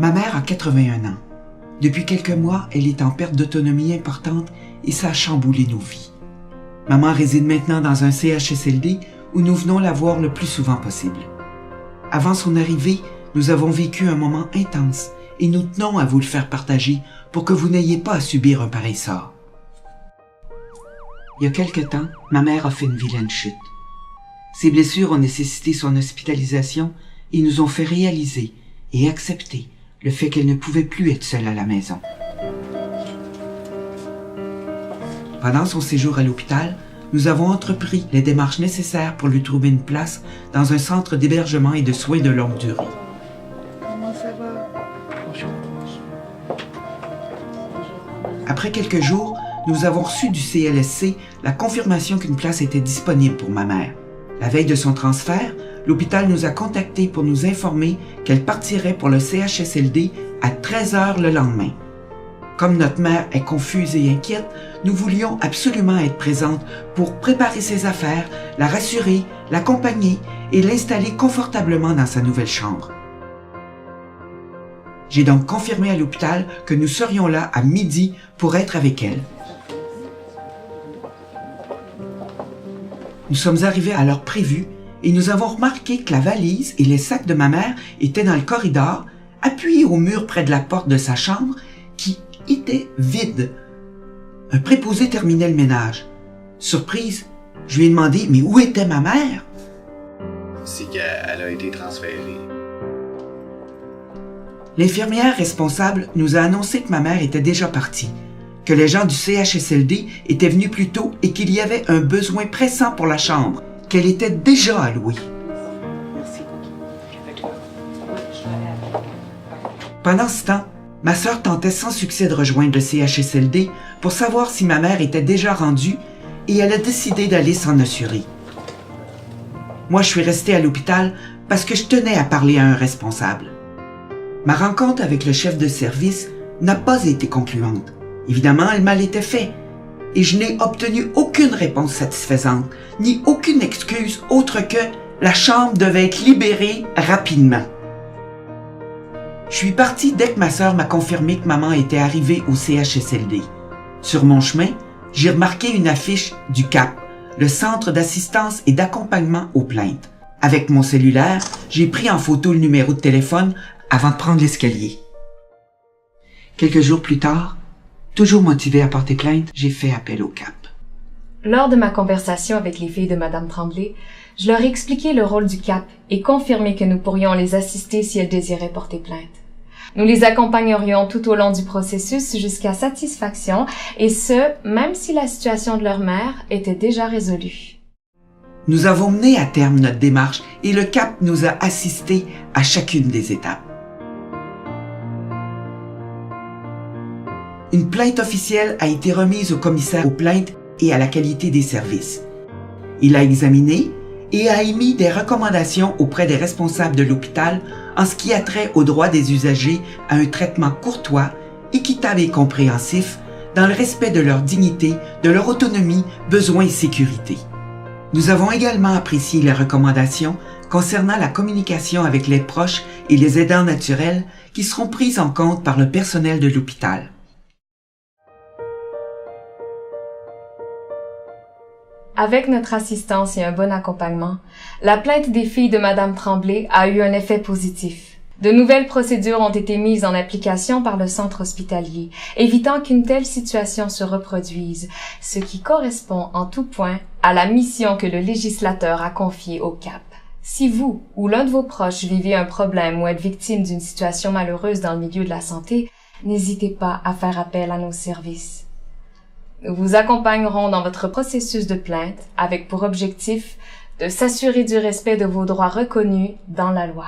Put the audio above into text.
Ma mère a 81 ans. Depuis quelques mois, elle est en perte d'autonomie importante et ça a chamboulé nos vies. Maman réside maintenant dans un CHSLD où nous venons la voir le plus souvent possible. Avant son arrivée, nous avons vécu un moment intense et nous tenons à vous le faire partager pour que vous n'ayez pas à subir un pareil sort. Il y a quelque temps, ma mère a fait une vilaine chute. Ses blessures ont nécessité son hospitalisation et nous ont fait réaliser et accepter le fait qu'elle ne pouvait plus être seule à la maison. Pendant son séjour à l'hôpital, nous avons entrepris les démarches nécessaires pour lui trouver une place dans un centre d'hébergement et de soins de longue durée. Comment ça va? Après quelques jours, nous avons reçu du CLSC la confirmation qu'une place était disponible pour ma mère. La veille de son transfert, l'hôpital nous a contactés pour nous informer qu'elle partirait pour le CHSLD à 13h le lendemain. Comme notre mère est confuse et inquiète, nous voulions absolument être présentes pour préparer ses affaires, la rassurer, l'accompagner et l'installer confortablement dans sa nouvelle chambre. J'ai donc confirmé à l'hôpital que nous serions là à midi pour être avec elle. Nous sommes arrivés à l'heure prévue et nous avons remarqué que la valise et les sacs de ma mère étaient dans le corridor, appuyés au mur près de la porte de sa chambre qui était vide. Un préposé terminait le ménage. Surprise, je lui ai demandé « Mais où était ma mère? » C'est qu'elle a été transférée. L'infirmière responsable nous a annoncé que ma mère était déjà partie, que les gens du CHSLD étaient venus plus tôt et qu'il y avait un besoin pressant pour la chambre, qu'elle était déjà allouée. Merci. Pendant ce temps, ma sœur tentait sans succès de rejoindre le CHSLD pour savoir si ma mère était déjà rendue et elle a décidé d'aller s'en assurer. Moi, je suis restée à l'hôpital parce que je tenais à parler à un responsable. Ma rencontre avec le chef de service n'a pas été concluante. Évidemment, le mal était fait et je n'ai obtenu aucune réponse satisfaisante, ni aucune excuse autre que la chambre devait être libérée rapidement. Je suis partie dès que ma sœur m'a confirmé que maman était arrivée au CHSLD. Sur mon chemin, j'ai remarqué une affiche du CAP, le Centre d'assistance et d'accompagnement aux plaintes. Avec mon cellulaire, j'ai pris en photo le numéro de téléphone avant de prendre l'escalier. Quelques jours plus tard, toujours motivée à porter plainte, j'ai fait appel au CAP. Lors de ma conversation avec les filles de Madame Tremblay, je leur ai expliqué le rôle du CAP et confirmé que nous pourrions les assister si elles désiraient porter plainte. Nous les accompagnerions tout au long du processus jusqu'à satisfaction, et ce, même si la situation de leur mère était déjà résolue. Nous avons mené à terme notre démarche et le CAP nous a assistés à chacune des étapes. Une plainte officielle a été remise au commissaire aux plaintes et à la qualité des services. Il a examiné et a émis des recommandations auprès des responsables de l'hôpital en ce qui a trait aux droits des usagers à un traitement courtois, équitable et compréhensif, dans le respect de leur dignité, de leur autonomie, besoins et sécurité. Nous avons également apprécié les recommandations concernant la communication avec les proches et les aidants naturels qui seront prises en compte par le personnel de l'hôpital. Avec notre assistance et un bon accompagnement, la plainte des filles de Madame Tremblay a eu un effet positif. De nouvelles procédures ont été mises en application par le centre hospitalier, évitant qu'une telle situation se reproduise, ce qui correspond en tout point à la mission que le législateur a confiée au CAP. Si vous ou l'un de vos proches vivez un problème ou êtes victime d'une situation malheureuse dans le milieu de la santé, n'hésitez pas à faire appel à nos services. Nous vous accompagnerons dans votre processus de plainte avec pour objectif de s'assurer du respect de vos droits reconnus dans la loi.